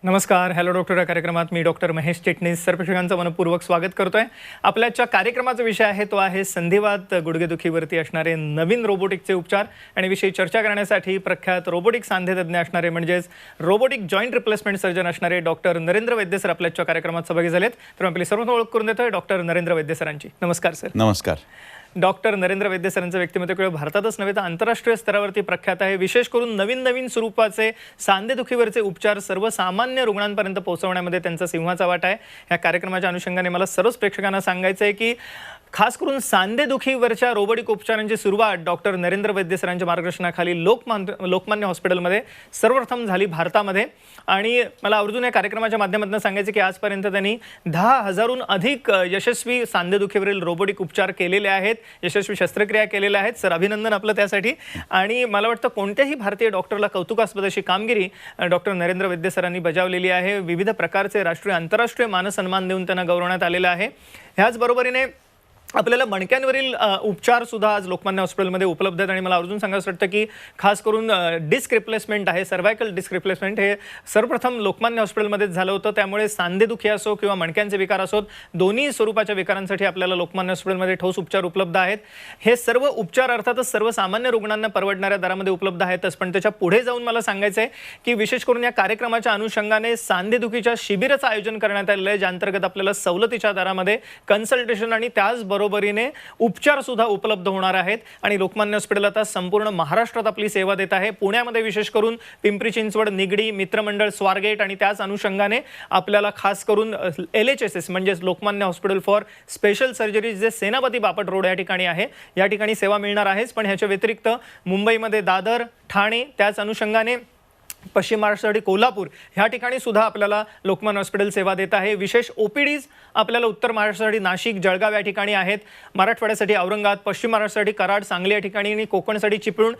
नमस्कार. Hello doctor या कार्यक्रमात मी डॉक्टर महेश चिटणीस सर्वप्रेक्षकांचं मनपूर्वक स्वागत करतोय. आपल्याच्या कार्यक्रमाचा विषय आहे तो आहे संधिवात गुडघेदुखीवरती असणारे नवीन रोबोटिकचे उपचार आणि विषयी चर्चा करण्यासाठी प्रख्यात रोबोटिक सांधेतज्ञ असणारे म्हणजेच रोबोटिक जॉईंट रिप्लेसमेंट सर्जन असणारे डॉक्टर नरेंद्र वैद्य सर आपल्याच्या कार्यक्रमात सहभागी झालेत. तर आपली सर्वांना ओळख करून देतोय डॉक्टर नरेंद्र वैद्य सरांची. नमस्कार सर. नमस्कार. डॉक्टर नरेंद्र वैद्य सरांचं व्यक्तिमत्व केवळ भारतातच नव्हे तर आंतरराष्ट्रीय स्तरावरती प्रख्यात आहे. विशेष करून नवीन नवीन स्वरूपाचे सांधेदुखीवरचे उपचार सर्वसामान्य रुग्णांपर्यंत पोहोचवण्यामध्ये त्यांचा सिंहाचा वाटा आहे. या कार्यक्रमाच्या अनुषंगाने मला सर्वच प्रेक्षकांना सांगायचं आहे की खास करून सांधेदुखीवरच्या रोबोटिक उपचारांची सुरुवात डॉक्टर नरेंद्र वैद्य सरांच्या मार्गदर्शनाखाली लोकमान्य हॉस्पिटलमध्ये सर्वप्रथम झाली भारतामध्ये. आणि मला आवर्जून या कार्यक्रमाच्या माध्यमातून सांगायचं की आजपर्यंत त्यांनी 10,000हून अधिक यशस्वी सांधेदुखीवरील रोबोटिक उपचार केलेले आहेत, यशस्वी शस्त्रक्रिया केलेल्या आहेत. सर अभिनंदन आपलं त्यासाठी. आणि मला वाटतं कोणत्याही भारतीय डॉक्टरला कौतुकास्पद अशी कामगिरी डॉक्टर नरेंद्र वैद्य सरांनी बजावलेली आहे. विविध प्रकारचे राष्ट्रीय आंतरराष्ट्रीय मानसन्मान देऊन त्यांना गौरवण्यात आलेला आहे. ह्याच बरोबरीने आपल्याला मणक्यांवरील उपचार सुद्धा आज लोकमान्य हॉस्पिटलमध्ये उपलब्ध आहेत. आणि मला अजून सांगायचं वाटतं की खास करून डिस्क रिप्लेसमेंट आहे, सर्वायकल डिस्क रिप्लेसमेंट हे सर्वप्रथम लोकमान्य हॉस्पिटलमध्येच झालं होतं. त्यामुळे सांधेदुखी असो किंवा मणक्यांचे विकार असोत, दोन्ही स्वरूपाच्या विकारांसाठी आपल्याला लोकमान्य हॉस्पिटलमध्ये ठोस उपचार उपलब्ध आहेत. हे सर्व उपचार अर्थातच सर्वसामान्य रुग्णांना परवडणाऱ्या दरामध्ये उपलब्ध आहेतच, पण त्याच्या पुढे जाऊन मला सांगायचं आहे की विशेष करून या कार्यक्रमाच्या अनुषंगाने सांधेदुखीच्या शिबिराचं आयोजन करण्यात आलेलं आहे, ज्या अंतर्गत आपल्याला सवलतीच्या दरामध्ये कन्सल्टेशन आणि त्याचबरोबरीने उपचार सुद्धा उपलब्ध होणार आहेत. आणि लोकमान्य हॉस्पिटल आता संपूर्ण महाराष्ट्रात आपली सेवा देत आहे. पुण्यामध्ये विशेष करून पिंपरी चिंचवड, निगडी, मित्रमंडळ, स्वारगेट आणि त्याच अनुषंगाने आपल्याला खास करून LHSS म्हणजेच Lokmanya hospital for special surgeries जे सेनापती बापट रोड या ठिकाणी आहे, या ठिकाणी सेवा मिळणार आहेच. पण ह्याच्या व्यतिरिक्त मुंबईमध्ये दादर, ठाणे, त्याच अनुषंगाने पश्चिम महाराष्ट्रासाठी कोल्हापूर ह्या ठिकाणी सुद्धा आपल्याला लोकमान्य हॉस्पिटल सेवा देत आहे. विशेष OPDs आपल्याला उत्तर महाराष्ट्रासाठी नाशिक, जळगाव या ठिकाणी आहेत, मराठवाड्यासाठी औरंगाबाद, पश्चिम महाराष्ट्रासाठी कराड, सांगली या ठिकाणी आणि कोकणसाठी चिपळूण.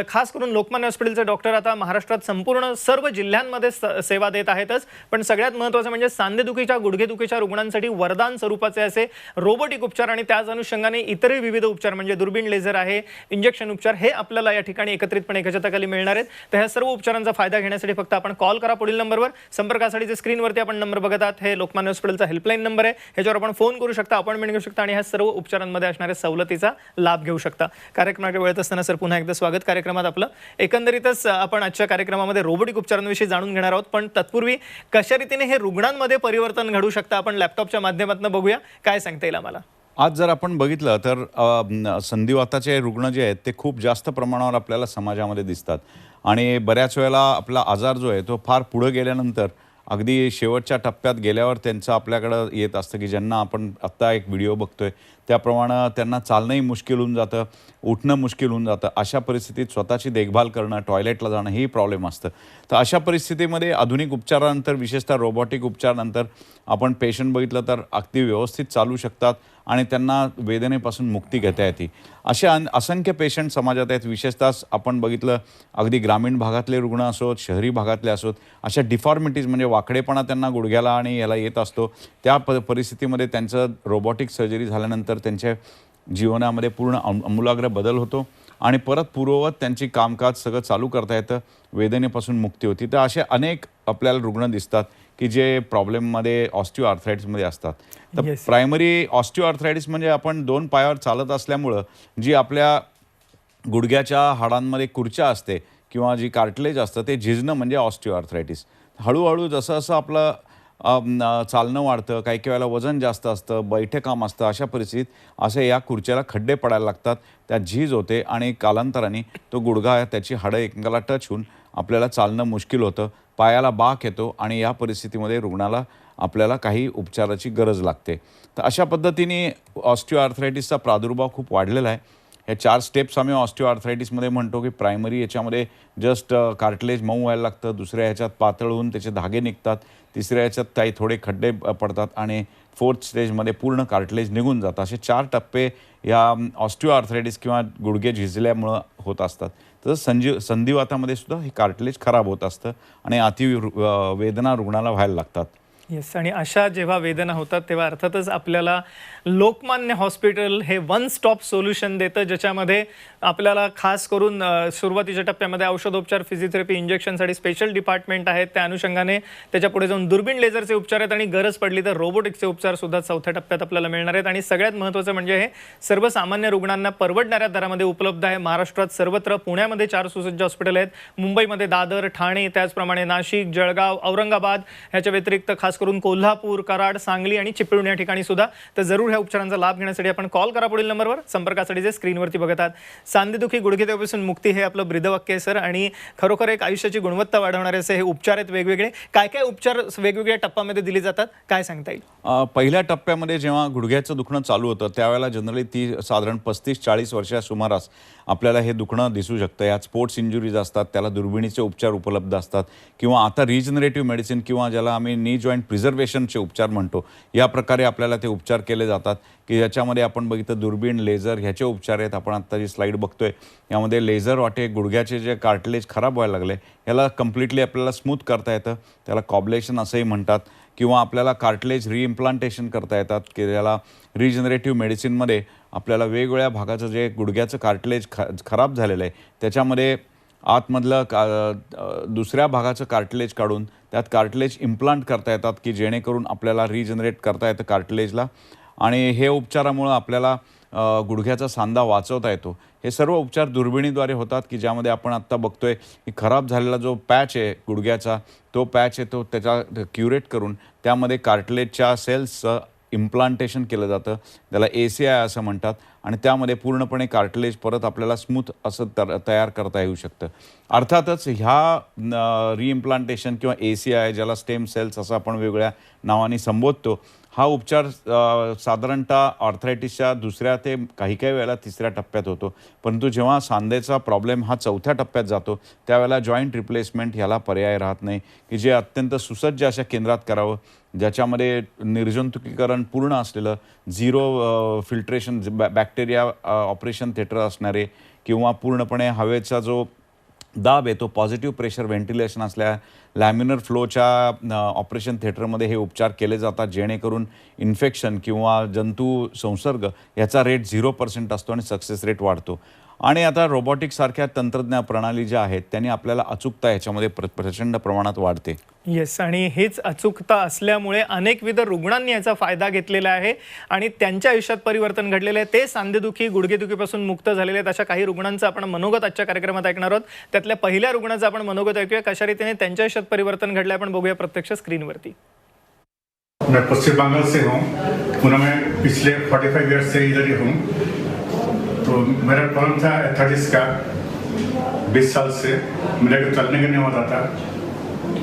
खास करून लोकमान्य हॉस्पिटलचे डॉक्टर आता महाराष्ट्रात संपूर्ण सर्व जिल्ह्यांमध्ये सेवा देत आहेतच. पण सगळ्यात महत्त्वाचं म्हणजे सांधेदुखीच्या, गुडघेदुखीच्या रुग्णांसाठी वरदान स्वरूपाचे असे रोबोटिक उपचार आणि त्याच अनुषंगाने इतरही विविध उपचार म्हणजे दुर्बीण लेझर आहे, इंजेक्शन उपचार हे आपल्याला या ठिकाणी एकत्रितपणे एका छताखाली मिळणार आहेत. तर ह्या सर्व उपचारांचा फायदा घेण्यासाठी फक्त आपण कॉल करा पुढील नंबरवर. संपर्कासाठी जे स्क्रीनवरती आपण नंबर बघत आहात हे लोकमान्य हॉस्पिटलचा हेल्पलाईन नंबर आहे, ह्याच्यावर आपण फोन करू शकता, अपॉइंटमेंट घेऊ शकता आणि ह्या सर्व उपचारांमध्ये असणाऱ्या सवलतीचा लाभ घेऊ शकता. कार्यक्रमाच्या वेळेत असताना सर पुन्हा एकदा स्वागत कार्यक्रमात आपलं. एकंदरीतच आपण आजच्या कार्यक्रमामध्ये रोबोटिक उपचारांविषयी जाणून घेणार आहोत, पण तत्पूर्वी कशा रीतीने हे रुग्णांमध्ये परिवर्तन घडू शकतं आपण लॅपटॉपच्या माध्यमातून बघूया. काय सांगता येईल आम्हाला? आज जर आपण बघितलं तर संधिवाताचे रुग्ण जे आहेत ते खूप जास्त प्रमाणावर आपल्याला समाजामध्ये दिसतात. आणि बऱ्याच वेळेला आपला आजार जो आहे तो फार पुढे गेल्यानंतर अगदी शेवटच्या टप्प्यात गेल्यावर त्यांचं आपल्याकडं येत असतं की ज्यांना आपण आत्ता एक व्हिडिओ बघतोय त्याप्रमाणे त्यांना चालणंही मुश्किल होऊन जातं, उठणं मुश्किल होऊन जातं. अशा परिस्थितीत स्वतःची देखभाल करणं, टॉयलेटला जाणं हेही प्रॉब्लेम असतं. तर अशा परिस्थितीमध्ये आधुनिक उपचारानंतर, विशेषतः रोबोटिक उपचारानंतर आपण पेशंट बघितलं तर अगदी व्यवस्थित चालू शकतात आणि त्यांना वेदनेपासून मुक्ती घेता येते. अशा असंख्य पेशंट समाजात आहेत. विशेषतः आपण बघितलं अगदी ग्रामीण भागातले रुग्ण असोत, शहरी भागातले असोत, अशा डिफॉर्मिटीज म्हणजे वाकडेपणा त्यांना गुडघ्याला आणि याला येत असतो. त्या परिस्थितीमध्ये त्यांचं रोबोटिक सर्जरी झाल्यानंतर त्यांच्या जीवनामध्ये पूर्ण आमूलाग्र बदल होतो आणि परत पूर्ववत त्यांची कामकाज सगळं चालू करता येतं, वेदनेपासून मुक्ती होती. तर असे अनेक आपल्याला रुग्ण दिसतात की जे प्रॉब्लेममध्ये ऑस्टिओआर्थरायटिसमध्ये असतात. तर प्रायमरी ऑस्टिओआर्थरायटिस म्हणजे आपण 2 पायावर चालत असल्यामुळं जी आपल्या गुडघ्याच्या हाडांमध्ये कुर्च्या असते किंवा जी कार्टिलेज असतं ते झिजणं म्हणजे ऑस्टिओआर्थरायटिस. हळूहळू जसं जसं आपलं चालणं वाढतं, काही काही वेळेला वजन जास्त असतं, बैठे काम असतं, अशा परिस्थितीत असे या खुर्च्याला खड्डे पडायला लागतात, त्यात झीज होते आणि कालांतराने तो गुडघा त्याची हाडं एकमेकाला टच होऊन आपल्याला चालणं मुश्किल होतं, पायाला बाक येतो आणि या परिस्थितीमध्ये रुग्णाला आपल्याला काही उपचाराची गरज लागते. तर अशा पद्धतीने ऑस्टिओआर्थरायटिसचा प्रादुर्भाव खूप वाढलेला आहे. ह्या 4 स्टेप्स आम्ही ऑस्टिओआर्थरायटिसमध्ये म्हणतो की प्रायमरी याच्यामध्ये जस्ट कार्टिलेज मऊ व्हायला लागतं, दुसऱ्या ह्याच्यात पातळ होऊन त्याचे धागे निघतात, तिसऱ्या ह्याच्यात काही थोडे खड्डे पडतात आणि 4th स्टेजमध्ये पूर्ण कार्टिलेज निघून जातं. असे 4 टप्पे या ऑस्टिओआर्थरायटिस किंवा गुडघे झिजल्यामुळं होत असतात. तसं संधिवातामध्ये सुद्धा हे कार्टिलेज खराब होत असतं आणि वेदना रुग्णाला व्हायला लागतात. येस, आणि अशा जेव्हा वेदना होतात तेव्हा अर्थातच आपल्याला लोकमान्य हॉस्पिटल हे वन स्टॉप सोल्युशन देतं, ज्याच्यामध्ये आपल्याला खास करून सुरुवातीच्या टप्प्यामध्ये औषधोपचार, फिजिओथेरपी, इंजेक्शनसाठी स्पेशल डिपार्टमेंट आहेत. त्या अनुषंगाने त्याच्या पुढे जाऊन दुर्बीण लेझरचे उपचार आहेत आणि गरज पडली तर रोबोटिक्सचे उपचार सुद्धा चौथ्या टप्प्यात आपल्याला मिळणार आहेत. आणि सगळ्यात महत्त्वाचं म्हणजे हे सर्वसामान्य रुग्णांना परवडणाऱ्या दरामध्ये उपलब्ध आहे. महाराष्ट्रात सर्वत्र, पुण्यामध्ये 4 सुसज्ज हॉस्पिटल आहेत, मुंबईमध्ये दादर, ठाणे, त्याचप्रमाणे नाशिक, जळगाव, औरंगाबाद, ह्याच्या व्यतिरिक्त खास करून कोल्हापूर, कराड, सांगली आणि चिपळूण या ठिकाणी सुद्धा. तर जरूर ह्या उपचारांचा लाभ घेण्यासाठी आपण कॉल करा पुढील नंबरवर. संपर्कासाठी जे स्क्रीनवरती बघत आहात. सांधेदुखी, गुडघेदुखीपासून मुक्ती हे आपलं ब्रीदवाक्य आहे सर, आणि खरोखर एक आयुष्याची गुणवत्ता वाढवणारे असे हे उपचार आहेत वेगवेगळे. काय काय उपचार वेगवेगळ्या टप्प्यामध्ये दिले जातात, काय सांगता येईल? पहिल्या टप्प्यामध्ये जेव्हा गुडघ्याचं दुखणं चालू होतं त्यावेळेला जनरली ती साधारण 35-40 वर्षा सुमारास आपल्याला हे दुखणं दिसू शकतं. यात स्पोर्ट्स इंजुरीज असतात, त्याला दुर्बिणीचे उपचार उपलब्ध असतात, किंवा आता रिजनरेटिव्ह मेडिसिन किंवा ज्याला आम्ही नी जॉईंट प्रिझर्वेशनचे उपचार म्हणतो, या प्रकारे आपल्याला ते उपचार केले जातात, की याच्यामध्ये आपण बघितलं दुर्बीण, लेझर ह्याचे उपचार आहेत. आपण आत्ता जी स्लाईड बघतोय यामध्ये लेझर वाटे गुडघ्याचे जे कार्टिलेज खराब व्हायला लागले याला कम्प्लिटली आपल्याला स्मूथ करता येतं, त्याला कॉब्लेशन असंही म्हणतात. किंवा आपल्याला कार्टिलेज रिइम्प्लांटेशन करता येतात, की त्याला रिजनरेटिव्ह मेडिसिनमध्ये आपल्याला वेगवेगळ्या भागाचं जे गुडघ्याचं कार्टिलेज खराब झालेलं आहे त्याच्यामध्ये आतमधलं दुसऱ्या भागाचं कार्टिलेज काढून त्यात कार्टिलेज इम्प्लांट करता येतात, की जेणेकरून आपल्याला रिजनरेट करता येतं कार्टिलेजला. आणि हे उपचारामुळं आपल्याला गुडघ्याचा सांधा वाचवता येतो. हे सर्व उपचार दुर्बिणीद्वारे होतात, की ज्यामध्ये आपण आत्ता बघतोय की खराब झालेला जो पॅच आहे गुडघ्याचा, तो पॅच आहे तो त्याचा क्युरेट करून त्यामध्ये कार्टिलेजच्या सेल्सचं इम्प्लांटेशन केलं जातं, त्याला ACI असं म्हणतात. आणि त्यामध्ये पूर्णपणे कार्टिलेज परत आपल्याला स्मूथ असं तयार करता येऊ शकतं. अर्थातच ह्या रिइम्प्लांटेशन किंवा ACI, ज्याला स्टेम सेल्स असं आपण वेगवेगळ्या नावाने संबोधतो, हा उपचार साधारणतः आर्थरायटिसच्या दुसऱ्या ते काही वेळेला तिसऱ्या टप्प्यात होतो. परंतु जेव्हा सांधेचा प्रॉब्लेम हा चौथ्या टप्प्यात जातो त्यावेळेला जॉईंट रिप्लेसमेंट ह्याला पर्याय राहत नाही, की जे अत्यंत सुसज्ज अशा केंद्रात करावं, ज्याच्यामध्ये निर्जंतुकीकरण पूर्ण असलेलं, zero filtration, bacteria operation theatre असणारे, किंवा पूर्णपणे हवेचा जो दाब आहे तो पॉझिटिव्ह प्रेशर व्हेंटिलेशन असल्या लॅमिनर फ्लोच्या ऑपरेशन थिएटरमध्ये हे उपचार केले जातात, जेणेकरून इन्फेक्शन किंवा जंतू संसर्ग याचा रेट 0% असतो आणि सक्सेस रेट वाढतो. आणि आता रोबोटिक्ससारख्या तंत्रज्ञान प्रणाली ज्या आहेत त्यांनी आपल्याला अचूकता ह्याच्यामध्ये प्रचंड प्रमाणात वाढते. येस, आणि हीच अचूकता असल्यामुळे अनेकविध रुग्णांनी याचा फायदा घेतलेला आहे आणि त्यांच्या आयुष्यात परिवर्तन घडलेलं आहे. ते सांधेदुखी, गुडघेदुखीपासून मुक्त झालेले आहेत. अशा काही रुग्णांचं आपण मनोगत आजच्या कार्यक्रमात ऐकणार आहोत. त्यातल्या पहिल्या रुग्णाचं आपण मनोगत ऐकूया. कशा रीतीने त्यांच्या आयुष्यात परिवर्तन घडलं आपण बघूया प्रत्यक्ष स्क्रीनवरती. मैं पश्चिम बंगाल से हूँ, पुणे में पिछले 45 ईयर्स से इधर ही हूँ। तो मेरा प्रॉब्लम था एथलेटिक्स का 20 साल से। मेरे को चलने का नहीं होता था,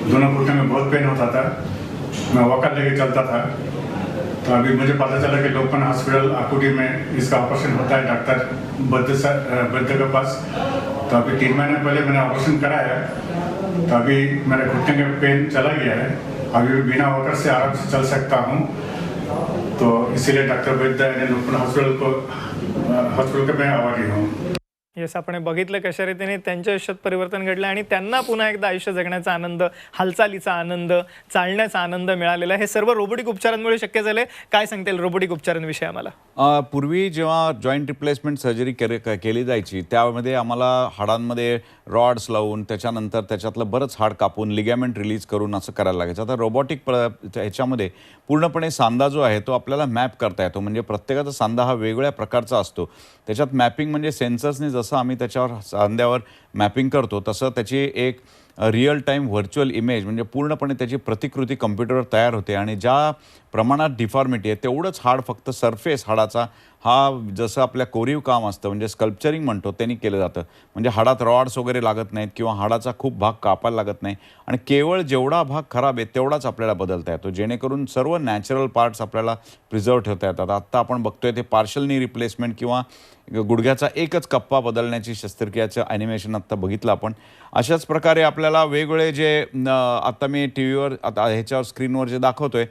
दोनों घुटने में बहुत पेन होता था, मैं वॉकर लेके चलता था। तो अभी मुझे पता चला कि लोकमान्य हॉस्पिटल आकुटी में इसका ऑपरेशन होता है डॉक्टर बद्ध के पास। तो अभी 3 महीने पहले मैंने ऑपरेशन कराया, तो अभी मेरे घुटने का पेन चला गया है, अभी बिना वॉकर से आराम से चल सकता हूँ। तो इसीलिए डॉक्टर वैद्य यानी लोकमान्य हॉस्पिटल का मैं आभारी हूँ। येस, आपण बघितलं कशा रीतीने त्यांच्या आयुष्यात परिवर्तन घडलं आणि त्यांना पुन्हा एकदा आयुष्य जगण्याचा आनंद, हालचालीचा आनंद, चालण्याचा आनंद मिळालेला. हे सर्व रोबोटिक उपचारांमुळे शक्य झाले. काय सांगता येईल रोबोटिक उपचारांविषयी आम्हाला? पूर्वी जेव्हा जॉईंट रिप्लेसमेंट सर्जरी केली जायची त्यामध्ये आम्हाला हाडांमध्ये रॉड्स लावून त्याच्यानंतर त्याच्यातलं बरंच हाड कापून लिगॅमेंट रिलीज करून असं करायला लागायचं. आता रोबोटिक ह्याच्यामध्ये पूर्णपणे सांधा जो आहे तो आपल्याला मॅप करता येतो. म्हणजे प्रत्येकाचा सांधा हा वेगवेगळ्या प्रकारचा असतो. त्याच्यात मॅपिंग म्हणजे सेन्सर्सने जसं आम्ही त्याच्यावर सांध्यावर मॅपिंग करतो तसं त्याची एक रिअल टाईम व्हर्च्युअल इमेज म्हणजे पूर्णपणे त्याची प्रतिकृती कम्प्युटरवर तयार होते. आणि ज्या प्रमाणात डिफॉर्मिटी आहे तेवढंच हाड फक्त सरफेस हाडाचा हा जसं आपल्या कोरीव काम असतं म्हणजे स्कल्पचरिंग म्हणतो त्यांनी केलं जातं. म्हणजे हाडात रॉड्स वगैरे लागत नाहीत किंवा हाडाचा खूप भाग कापायला लागत नाही आणि केवळ जेवढा भाग खराब आहे तेवढाच आपल्याला बदलता येतो, जेणेकरून सर्व नॅचरल पार्ट्स आपल्याला प्रिझर्व ठेवता येतात. आत्ता आपण बघतोय ते पार्शल नी रिप्लेसमेंट किंवा गुडघ्याचा एकच कप्पा बदलण्याची शस्त्रक्रियाचं ॲनिमेशन आत्ता बघितलं आपण. अशाच प्रकारे आपल्याला वेगवेगळे जे आता मी टीव्हीवर आता ह्याच्यावर स्क्रीनवर जे दाखवतोय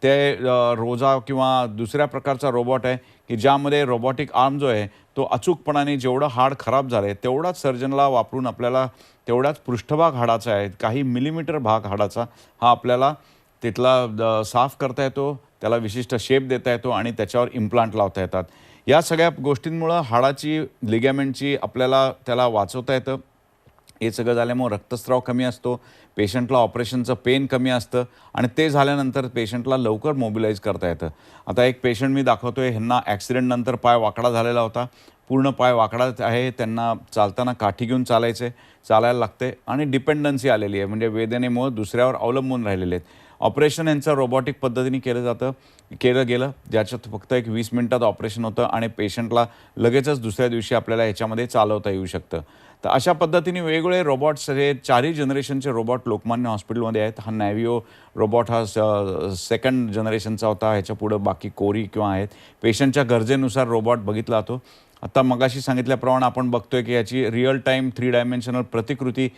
ते रोजा किंवा दुसऱ्या प्रकारचा रोबोट आहे की ज्यामध्ये रोबोटिक आर्म जो आहे तो अचूकपणाने जेवढं हाड खराब झालं आहे तेवढाच सर्जनला वापरून आपल्याला तेवढाच पृष्ठभाग हाडाचा आहे काही मिलीमीटर भाग हाडाचा हा आपल्याला तिथला साफ करता येतो, त्याला विशिष्ट शेप देता येतो आणि त्याच्यावर इम्प्लांट लावता येतात. या सगळ्या गोष्टींमुळं हाडाची, लिगामेंटची आपल्याला त्याला वाचवता येतं. हे सगळं झाल्यामुळे रक्तस्राव कमी असतो, पेशंटला ऑपरेशनचं पेन कमी असतं आणि ते झाल्यानंतर पेशंटला लवकर मोबिलाईज करता येतं. आता एक पेशंट मी दाखवतोय, ह्यांना ॲक्सिडेंटनंतर पाय वाकडा झालेला होता, पूर्ण पाय वाकडा आहे, त्यांना चालताना काठी घेऊन चालायला लागते आणि डिपेंडन्सी आलेली आहे, म्हणजे वेदनेमुळे दुसऱ्यावर अवलंबून राहिलेले आहेत. ऑपरेशन यांचं रोबोटिक पद्धतीने केलं गेलं, ज्याच्यात फक्त एक 20 मिनिटात ऑपरेशन होतं आणि पेशंटला लगेचच दुसऱ्या दिवशी आपल्याला ह्याच्यामध्ये चालवता येऊ शकतं. तर अशा पद्धतीने वेगवेगळे रोबोट्स, हे 4ही जनरेशनचे रोबोट लोकमान्य हॉस्पिटलमध्ये आहेत. हा नॅव्हिओ रोबोट हा सेकंड जनरेशनचा होता. ह्याच्या पुढं बाकी कोरी किंवा आहेत. पेशंटच्या गरजेनुसार रोबोट बघितला जातो. आता मगाशी सांगितल्याप्रमाणे आपण बघतोय की याची रिअल टाईम 3 डायमेन्शनल प्रतिकृती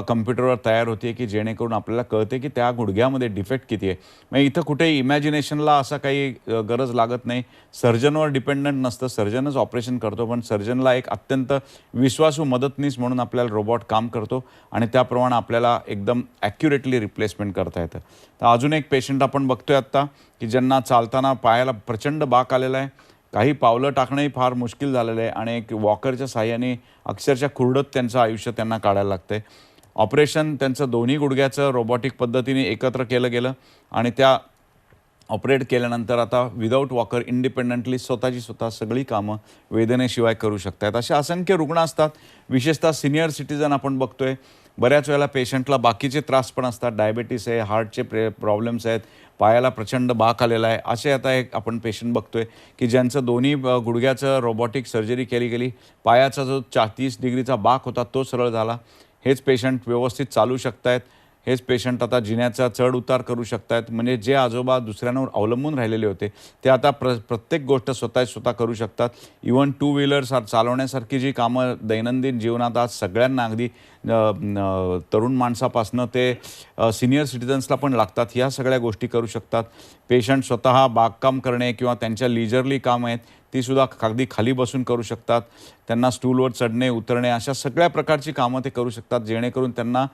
कम्प्युटरवर तयार होते, की जेणेकरून आपल्याला कळते की त्या गुडघ्यामध्ये डिफेक्ट किती आहे. मग इथं कुठे इमॅजिनेशनला असं काही गरज लागत नाही. सर्जनवर डिपेंडंट नसतं, सर्जनच ऑपरेशन करतो, पण सर्जनला एक अत्यंत विश्वासू मदतनीस म्हणून आपल्याला रोबोट काम करतो आणि त्याप्रमाणे आपल्याला एकदम ॲक्युरेटली रिप्लेसमेंट करता येतं. तर अजून एक पेशंट आपण बघतोय आत्ता, की ज्यांना चालताना पायाला प्रचंड बाक आलेला आहे, काही पावलं टाकणंही फार मुश्किल झालेलं आहे आणि एक वॉकरच्या साहाय्याने अक्षरशः खुरडत त्यांचं आयुष्य त्यांना काढायला लागतं आहे. ऑपरेशन त्यांचं दोन्ही गुडघ्याचं रोबोटिक पद्धतीने एकत्र केलं गेलं आणि त्या ऑपरेट केल्यानंतर आता विदाऊट वॉकर इंडिपेंडंटली स्वतः सगळी कामं वेदनेशिवाय करू शकतात. असे असंख्य रुग्ण असतात, विशेषतः सिनियर सिटीजन आपण बघतोय. बऱ्याच वेळेला पेशंटला बाकीचे त्रास पण असतात, डायबिटीस आहे, हार्टचे प्रॉब्लेम्स आहेत, पायाला प्रचंड बाक आलेला आहे. असे आता एक आपण पेशंट बघतोय की ज्यांचं दोन्ही गुडघ्याचं रोबोटिक सर्जरी केली गेली, पायाचा जो 30 डिग्रीचा बाक होता तो सरळ झाला. हेच पेशंट व्यवस्थित चालू शकत आहेत, हेच पेशंट आता जिन्याचा चढ उतार करू शकत आहेत. म्हणजे जे आजोबा दुसऱ्यांवर अवलंबून राहिलेले होते ते आता प्रत्येक गोष्ट स्वतः करू शकतात. इवन 2 व्हीलर्स चालवण्यासारखी जी कामं दैनंदिन जीवनात आज सगळ्यांना, अगदी तरुण माणसापासनं ते सिनियर सिटीजन्सला पण लागतात, ह्या सगळ्या गोष्टी करू शकतात. पेशंट स्वतः बागकाम करणे किंवा त्यांच्या लिजरली कामं आहेत तीसुद्धा अगदी खाली बसून करू शकतात. त्यांना स्टूलवर चढणे उतरणे अशा सगळ्या प्रकारची कामं ते करू शकतात, जेणेकरून त्यांना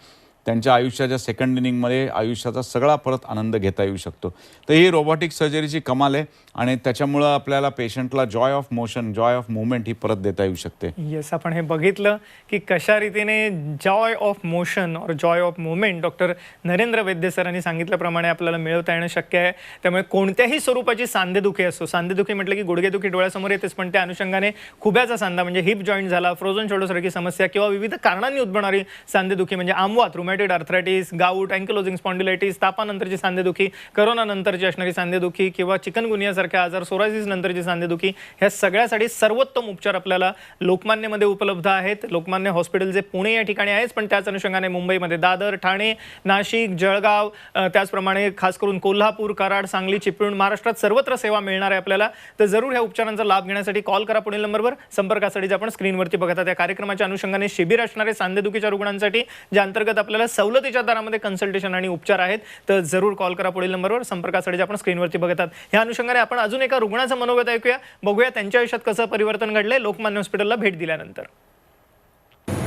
त्यांच्या आयुष्याच्या सेकंड इनिंगमध्ये आयुष्याचा सगळा परत आनंद घेता येऊ शकतो. तर ही रोबोटिक सर्जरीची कमाल आहे आणि त्याच्यामुळं आपल्याला पेशंटला joy of motion, joy of movement ही परत देता येऊ शकते. येस, आपण हे बघितलं की कशा रीतीने जॉय ऑफ मोशन और joy of movement doctor Narendra Vaidya सरांनी सांगितल्याप्रमाणे आपल्याला मिळवता येणं शक्य आहे. त्यामुळे कोणत्याही स्वरूपाची सांधेदुखी असो, सांधेदुखी म्हटलं की गुडघेदुखी डोळ्यासमोर येतेच, पण त्या अनुषंगाने खुब्याचा सांधा म्हणजे हिप जॉईंट झाला, फ्रोझन शोल्डरसारखी समस्या किंवा विविध कारणांनी उद्भवणारी सांधेदुखी म्हणजे आमवात, rheumatoid arthritis, gout, ankylosing spondylitis, तापानंतरची सांधेदुखी, करोना नंतरची असणारी सांधेदुखी किंवा चिकनगुनियासारखे आजार, सोरायसिस नंतरची सांधेदुखी, ह्या सगळ्यासाठी सर्वोत्तम उपचार आपल्याला लोकमान्यमध्ये उपलब्ध आहेत. लोकमान्य हॉस्पिटल जे पुणे या ठिकाणी आहेच, पण त्याच अनुषंगाने मुंबईमध्ये दादर, ठाणे, नाशिक, जळगाव, त्याचप्रमाणे खास करून कोल्हापूर, कराड, सांगली, चिपळूण, महाराष्ट्रात सर्वत्र सेवा मिळणार आहे आपल्याला. तर जरूर ह्या उपचारांचा लाभ घेण्यासाठी कॉल करा पुढील नंबरवर. संपर्कासाठी जे आपण स्क्रीनवरती बघता त्या कार्यक्रमाच्या अनुषंगाने शिबिर असणारे सांधेदुखीच्या रुग्णांसाठी, ज्या अंतर्गत आपल्याला सवलतीच्या दरामध्ये कन्सल्टेशन आणि उपचार आहेत. तर जरूर कॉल करा पुढील नंबरवर. संपर्कासाठी जे आपण स्क्रीनवरती बघतात ह्या अनुषंगाने आपण अजून एका रुग्णाचं मनोगत ऐकूया, बघूया त्यांच्या आयुष्यात कसं परिवर्तन घडलंय लोकमान्य हॉस्पिटलला भेट दिल्यानंतर.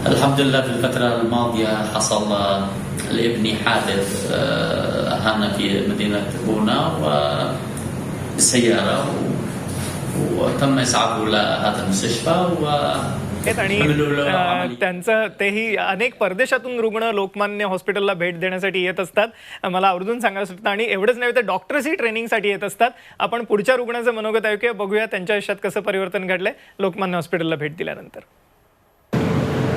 الحمد لله في الفترة الماضية حصل لابني حادث هنا في مدينة بونا بالسيارة وتم إسعافه إلى هذا المستشفى आणि त्यांचं तेही अनेक परदेशातून रुग्ण लोकमान्य हॉस्पिटलला भेट देण्यासाठी येत असतात, मला आवर्जून सांगायचं होतं. आणि एवढंच नाही तर डॉक्टर्सही ट्रेनिंगसाठी येत असतात. आपण पुढच्या रुग्णाचं मनोगत ऐकूया, बघूया त्यांच्या आयुष्यात कसं परिवर्तन घडलंय लोकमान्य हॉस्पिटलला भेट दिल्यानंतर.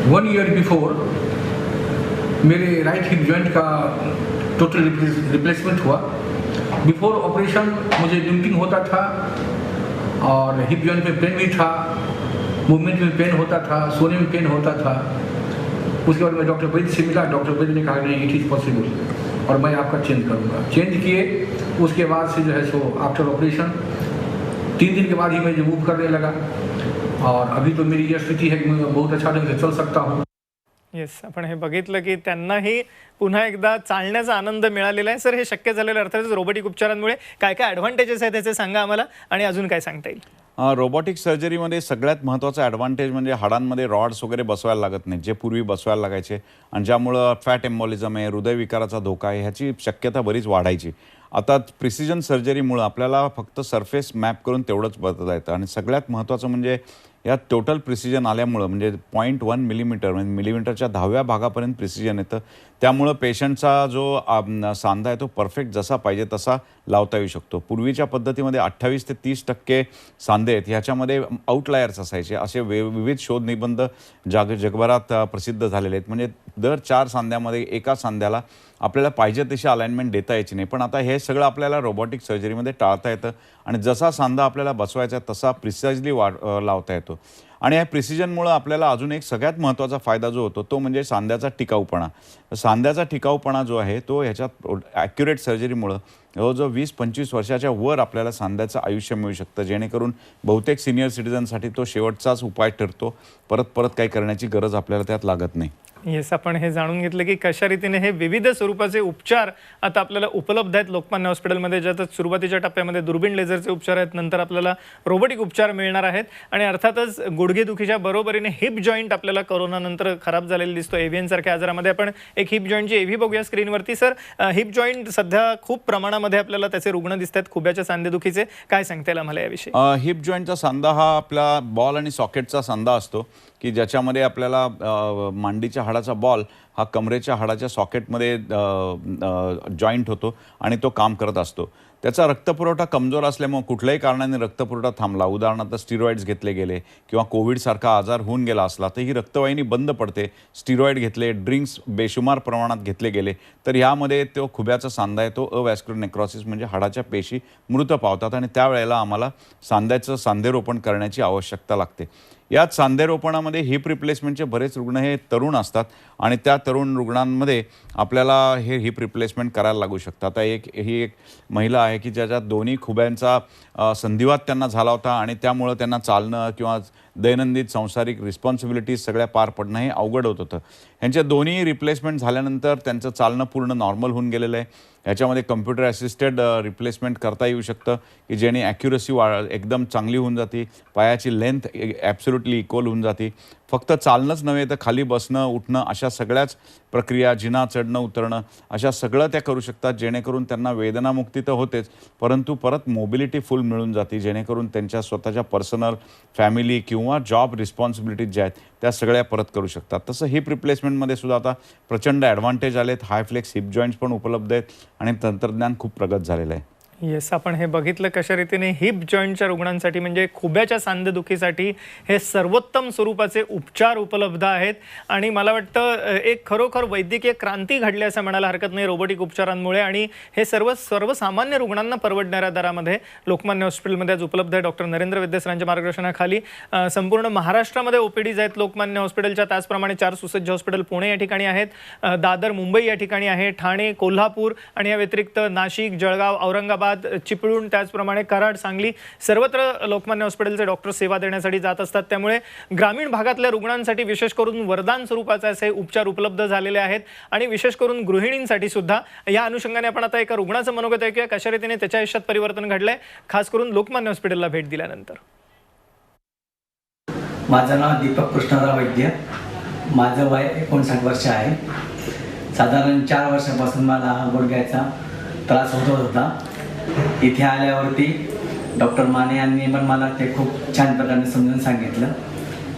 1 year बिफोर मेरे राइट हिप जॉइंट का टोटल रिप्लेसमेंट हुआ. बिफोर ऑपरेशन मुझे लिम्पिंग होता था और हिप जॉइंट में पेन भी था, मूवमेंट में पेन होता था, सोने में पेन होता था. उसके बाद मैं डॉक्टर वैद्य से मिला. डॉक्टर वैद्य ने कहा नहीं, इट इज़ पॉसिबल और मैं आपका चेंज करूँगा. चेंज किए. उसके बाद से जो है सो आफ्टर ऑपरेशन 3 दिन के बाद ही मैं जो मूव करने लगा और अभी तो मेरी यह स्थिति है कि मैं बहुत अच्छा ढंग से चल सकता हूँ. येस, आपण हे बघितलं की त्यांनाही पुन्हा एकदा चालण्याचा आनंद मिळालेला आहे. सर, हे शक्य झालेलं अर्थातच रोबोटिक उपचारांमुळे. काय काय ॲडव्हान्टेजेस आहेत त्याचे सांगा आम्हाला आणि अजून काय सांगता येईल? रोबोटिक सर्जरीमध्ये सगळ्यात महत्त्वाचा ॲडव्हान्टेज म्हणजे हाडांमध्ये रॉड्स वगैरे बसवायला लागत नाहीत, जे पूर्वी बसवायला लागायचे आणि ज्यामुळं फॅट एम्बॉलिझम आहे, हृदयविकाराचा धोका आहे, ह्याची शक्यता बरीच वाढायची. आता प्रिसिजन सर्जरीमुळं आपल्याला फक्त सरफेस मॅप करून तेवढंच बदलता येतं आणि सगळ्यात महत्त्वाचं म्हणजे यात टोटल प्रिसिजन आल्यामुळं म्हणजे 0.1 मिलीमीटर म्हणजे मिलीमीटरच्या 10व्या भागापर्यंत प्रिसिजन येतं. त्यामुळं पेशंटचा जो सांधा आहे तो परफेक्ट जसा पाहिजे तसा लावता येऊ शकतो. पूर्वीच्या पद्धतीमध्ये 28 ते 30% सांधे आहेत, ह्याच्यामध्ये आउटलायर्स असायचे. असे विविध शोध निबंध जगभरात प्रसिद्ध झालेले आहेत. म्हणजे दर 4 सांध्यामध्ये एका सांध्याला आपल्याला पाहिजे तशी अलाइनमेंट देता यायची नाही. पण आता हे सगळं आपल्याला रोबोटिक सर्जरीमध्ये टाळता येतं आणि जसा सांधा आपल्याला बसवायचा तसा प्रिसाइजली लावता येतो. आणि या प्रिसिजनमुळं आपल्याला अजून एक सगळ्यात महत्त्वाचा फायदा जो होतो तो म्हणजे सांध्याचा टिकाऊपणा. सांध्याचा टिकाऊपणा जो आहे तो ह्याच्यात ॲक्युरेट सर्जरीमुळं जवळजवळ 20-25 वर्षाच्या वर आपल्याला सांध्याचं आयुष्य मिळू शकतं, जेणेकरून बहुतेक सिनियर सिटीजनसाठी तो शेवटचाच उपाय ठरतो. परत परत काही करण्याची गरज आपल्याला त्यात लागत नाही. येस, आपण हे जाणून घेतलं की कशा रीतीने हे विविध स्वरूपाचे उपचार आता आपल्याला उपलब्ध आहेत लोकमान्य हॉस्पिटलमध्ये, ज्यात सुरुवातीच्या टप्प्यामध्ये दुर्बीण लेझरचे उपचार आहेत, नंतर आपल्याला रोबोटिक उपचार मिळणार आहेत आणि अर्थातच गुडघेदुखीच्या बरोबरीने हिप जॉईंट आपल्याला कोरोनानंतर खराब झालेला दिसतो. एव्हियन सारख्या आजारामध्ये आपण एक हिप जॉईंटची एव्ही बघूया स्क्रीनवरती. सर, हिप जॉईंट सध्या खूप प्रमाणामध्ये आपल्याला त्याचे रुग्ण दिसत आहेत, खुब्याच्या सांधेदुखीचे. काय सांगता येईल आम्हाला याविषयी? हिप जॉईंटचा सांधा हा आपला बॉल आणि सॉकेटचा सांधा असतो की ज्याच्यामध्ये आपल्याला मांडीच्या हाडाचा बॉल हा कमरेच्या हाडाच्या सॉकेटमध्ये जॉईंट होतो आणि तो काम करत असतो. त्याचा रक्तपुरवठा कमजोर असल्यामुळे कुठल्याही कारणाने रक्तपुरवठा थांबला, उदाहरणार्थ स्टिरॉइड्स घेतले गेले किंवा कोविडसारखा आजार होऊन गेला असला तर ही रक्तवाहिनी बंद पडते. स्टिरॉइड घेतले, ड्रिंक्स बेशुमार प्रमाणात घेतले गेले तर ह्यामध्ये तो खुब्याचा सांधा आहे तो अवॅस्क्युलर नेक्रोसिस म्हणजे हाडाच्या पेशी मृत पावतात आणि त्यावेळेला आम्हाला सांध्याचं सांधेरोपण करण्याची आवश्यकता लागते. यात सांधेरोपणामध्ये हिप रिप्लेसमेंटचे बरेच रुग्ण हे तरुण असतात आणि त्या तरुण रुग्णांमध्ये आपल्याला हे हिप रिप्लेसमेंट करायला लागू शकतं. आता ही एक महिला आहे की ज्याच्यात दोन्ही खुब्यांचा संधिवात त्यांना झाला होता आणि त्यामुळं त्यांना चालणं किंवा दैनंदिन सांसारिक रिस्पॉन्सिबिलिटीज सगळ्या पार पडणं हे अवघड होत होतं. ह्यांच्या दोन्ही रिप्लेसमेंट झाल्यानंतर त्यांचं चालणं पूर्ण नॉर्मल होऊन गेलेलं आहे. ह्याच्यामध्ये कम्प्युटर असिस्टेड रिप्लेसमेंट करता येऊ शकतं की ज्याने ॲक्युरसी एकदम चांगली होऊन जाते, पायाची लेंथ ॲब्सोल्युटली इक्वल होऊन जाते. फक्त चालणंच नव्हे तर खाली बसणं उठणं अशा सगळ्याच प्रक्रिया, जिना चढणं उतरणं अशा सगळं त्या करू शकतात, जेणेकरून त्यांना वेदनामुक्ती तर होतेच परंतु परत मोबिलिटी फुल मिळून जाते, जेणेकरून त्यांच्या स्वतःच्या पर्सनल, फॅमिली किंवा जॉब रिस्पॉन्सिबिलिटीज ज्या आहेत त्या सगळ्या परत करू शकतात. तसं हिप रिप्लेसमेंटमध्ये सुद्धा आता प्रचंड ॲडव्हान्टेज आलेत. हाय फ्लेक्स हिप जॉईंट्स पण उपलब्ध आहेत आणि तंत्रज्ञान खूप प्रगत झालेलं आहे. येस, आपण हे बघितलं कशा रीतीने हिप जॉईंटच्या रुग्णांसाठी म्हणजे खुब्याच्या सांधेदुखीसाठी हे सर्वोत्तम स्वरूपाचे उपचार उपलब्ध आहेत आणि मला वाटतं एक खरोखर वैद्यकीय क्रांती घडली असं म्हणायला हरकत नाही रोबोटिक उपचारांमुळे आणि हे सर्वसामान्य रुग्णांना परवडणाऱ्या दरामध्ये लोकमान्य हॉस्पिटलमध्ये आज उपलब्ध आहे. डॉक्टर नरेंद्र वैद्य सरांच्या मार्गदर्शनाखाली संपूर्ण महाराष्ट्रामध्ये ओपीडीज आहेत लोकमान्य हॉस्पिटलच्या. त्याचप्रमाणे 4 सुसज्ज हॉस्पिटल पुणे या ठिकाणी आहेत, दादर मुंबई या ठिकाणी आहे, ठाणे, कोल्हापूर आणि या व्यतिरिक्त नाशिक, जळगाव, औरंगाबाद, चिपळूण, त्याचप्रमाणे कराड, सांगली सर्वत्र लोकमान्य हॉस्पिटलचे डॉक्टर सेवा देण्यासाठी जात असतात. त्यामुळे ग्रामीण भागातल्या रुग्णांसाठी विशेष करून वरदान स्वरूपाचे असे उपचार उपलब्ध झालेले आहेत आणि विशेष करून गृहिणींसाठी सुद्धा. या अनुषंगाने आपण आता एका रुग्णाचं मनोगत ऐकूया कशा रीतीने त्याच्या आयुष्यात परिवर्तन घडलंय, खास करून लोकमान्य हॉस्पिटलला भेट दिल्यानंतर. माझं नाव दीपक कृष्णराव वैद्य, माझं वय 59 वर्ष आहे. साधारण 4 वर्षापासून मला गुडघ्याचा त्रास होत होता. इथे आल्यावरती डॉक्टर माने यांनी पण मला ते खूप छान प्रकारे समजून सांगितलं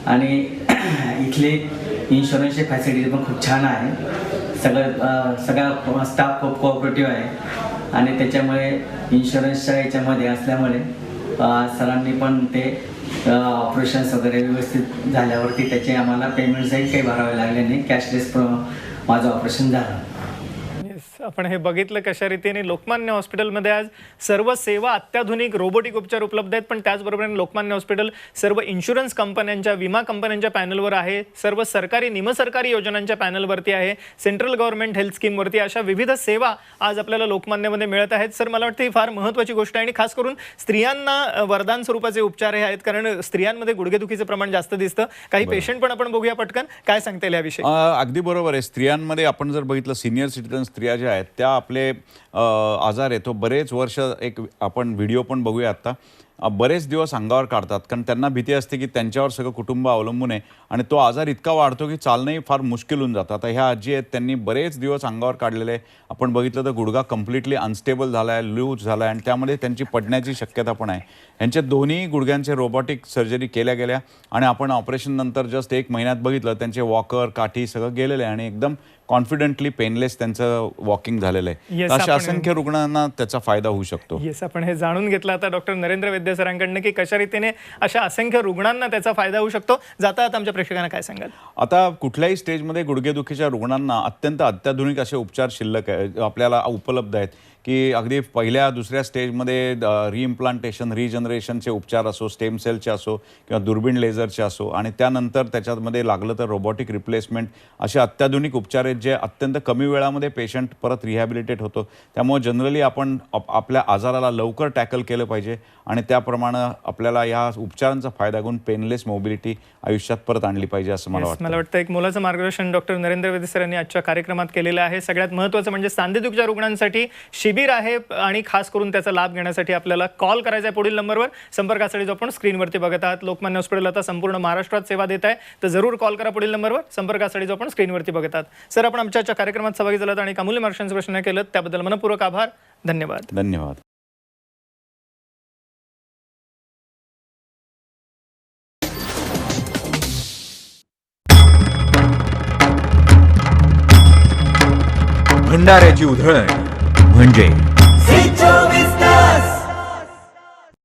आणि इथले इन्शुरन्सचे फॅसिलिटी पण खूप छान आहे. सगळा स्टाफ खूप कोऑपरेटिव्ह आहे आणि त्याच्यामुळे इन्शुरन्सच्या याच्यामध्ये असल्यामुळे सरांनी पण ते ऑपरेशन्स वगैरे व्यवस्थित झाल्यावरती त्याचे आम्हाला पेमेंटसही काही भरावे लागले नाही. कॅशलेस माझं ऑपरेशन झालं. आपण हे बघितलं कशा रीतीने लोकमान्य हॉस्पिटलमध्ये आज सर्व सेवा अत्याधुनिक रोबोटिक उपचार उपलब्ध आहेत. पण त्याचबरोबर लोकमान्य हॉस्पिटल सर्व इन्शुरन्स कंपन्यांच्या, विमा कंपन्यांच्या पॅनलवर आहे, सर्व सरकारी निमसरकारी योजनांच्या पॅनलवरती आहे, सेंट्रल गव्हर्नमेंट हेल्थ स्कीमवरती. अशा विविध सेवा आज आपल्याला लोकमान्यमध्ये मिळत आहेत. सर, मला वाटतं ही फार महत्त्वाची गोष्ट आहे आणि खास करून स्त्रियांना वरदान स्वरूपाचे उपचार हे आहेत, कारण स्त्रियांमध्ये गुडघेदुखीचं प्रमाण जास्त दिसतं. काही पेशंट पण आपण बघूया पटकन. काय सांगता येईल याविषयी? अगदी बरोबर आहे. स्त्रियांमध्ये आपण जर बघितलं सिनियर सिटीजन स्त्रिया ज्या आहेत त्या आपले आजार आहे तो बरेच वर्ष एक आपण व्हिडिओ पण बघूया आता बरेच दिवस अंगावर काढतात, कारण त्यांना भीती असते की त्यांच्यावर सगळं कुटुंब अवलंबून आहे आणि तो आजार इतका वाढतो की चालणंही फार मुश्किल होऊन जातं. आता ह्या आजी आहेत, त्यांनी बरेच दिवस अंगावर काढलेले आहे. आपण बघितलं तर गुडघा कम्प्लिटली अनस्टेबल झाला आहे, लूज झाला आहे आणि त्यामध्ये त्यांची पडण्याची शक्यता पण आहे. यांच्या दोन्ही गुडघ्यांचे रोबोटिक सर्जरी केल्या गेल्या आणि आपण ऑपरेशननंतर जस्ट 1 महिन्यात बघितलं त्यांचे वॉकर, काठी सगळं गेलेलं आहे आणि एकदम कॉन्फिडेंटली पेनलेस त्यांचं वॉकिंग झालेलं आहे. Yes, तर अशा आपण- असंख्य रुग्णांना त्याचा फायदा होऊ शकतो. येस, आपण हे जाणून घेतलं आता डॉक्टर नरेंद्र वैद्य सरांकडनं की कशा रीतीने अशा असंख्य रुग्णांना त्याचा फायदा होऊ शकतो. जाता आता आमच्या प्रेक्षकांना काय सांगाल? आता कुठल्याही स्टेजमध्ये गुडघेदुखीच्या रुग्णांना अत्यंत अत्याधुनिक असे उपचार शिल्लक आपल्याला उपलब्ध आहेत की अगदी पहिल्या दुसऱ्या स्टेजमध्ये रिइम्प्लांटेशन, रिजनरेशनचे उपचार असो, स्टेम सेलचे असो किंवा दुर्बीण लेझरचे असो आणि त्यानंतर त्याच्यामध्ये लागलं तर रोबोटिक रिप्लेसमेंट, असे अत्याधुनिक उपचार आहेत जे अत्यंत कमी वेळामध्ये पेशंट परत रिहॅबिलिटेट होतो. त्यामुळे जनरली आपण आपल्या आजाराला लवकर टॅकल केलं पाहिजे आणि त्याप्रमाणे आपल्याला या उपचारांचा फायदा घेऊन पेनलेस मोबिलिटी आयुष्यात परत आणली पाहिजे असं मला वाटतं. मला वाटतं एक मोलाचं मार्गदर्शन डॉक्टर नरेंद्र वैद्य सर यांनी आजच्या कार्यक्रमात केलेलं आहे. सगळ्यात महत्त्वाचं म्हणजे सांधेदुखीच्या रुग्णांसाठी शिबिर आहे आणि खास करून त्याचा लाभ घेण्यासाठी आपल्याला कॉल करायचा आहे पुढील नंबरवर. संपर्कासाठी जो आपण स्क्रीनवरती बघत आहात, लोकमान्य हॉस्पिटल आता संपूर्ण महाराष्ट्रात सेवा देत आहे, तर जरूर कॉल करा पुढील नंबरवर. संपर्कासाठी जो आपण स्क्रीनवरती बघत आहात. सर, आपण आमच्या कार्यक्रमात सहभागी झालात आणि अमूल्य मार्गदर्शनाचे प्रश्न केलं त्याबद्दल मनपूर्वक आभार. धन्यवाद. धन्यवाद. भंडाऱ्याची उधळण म्हणजे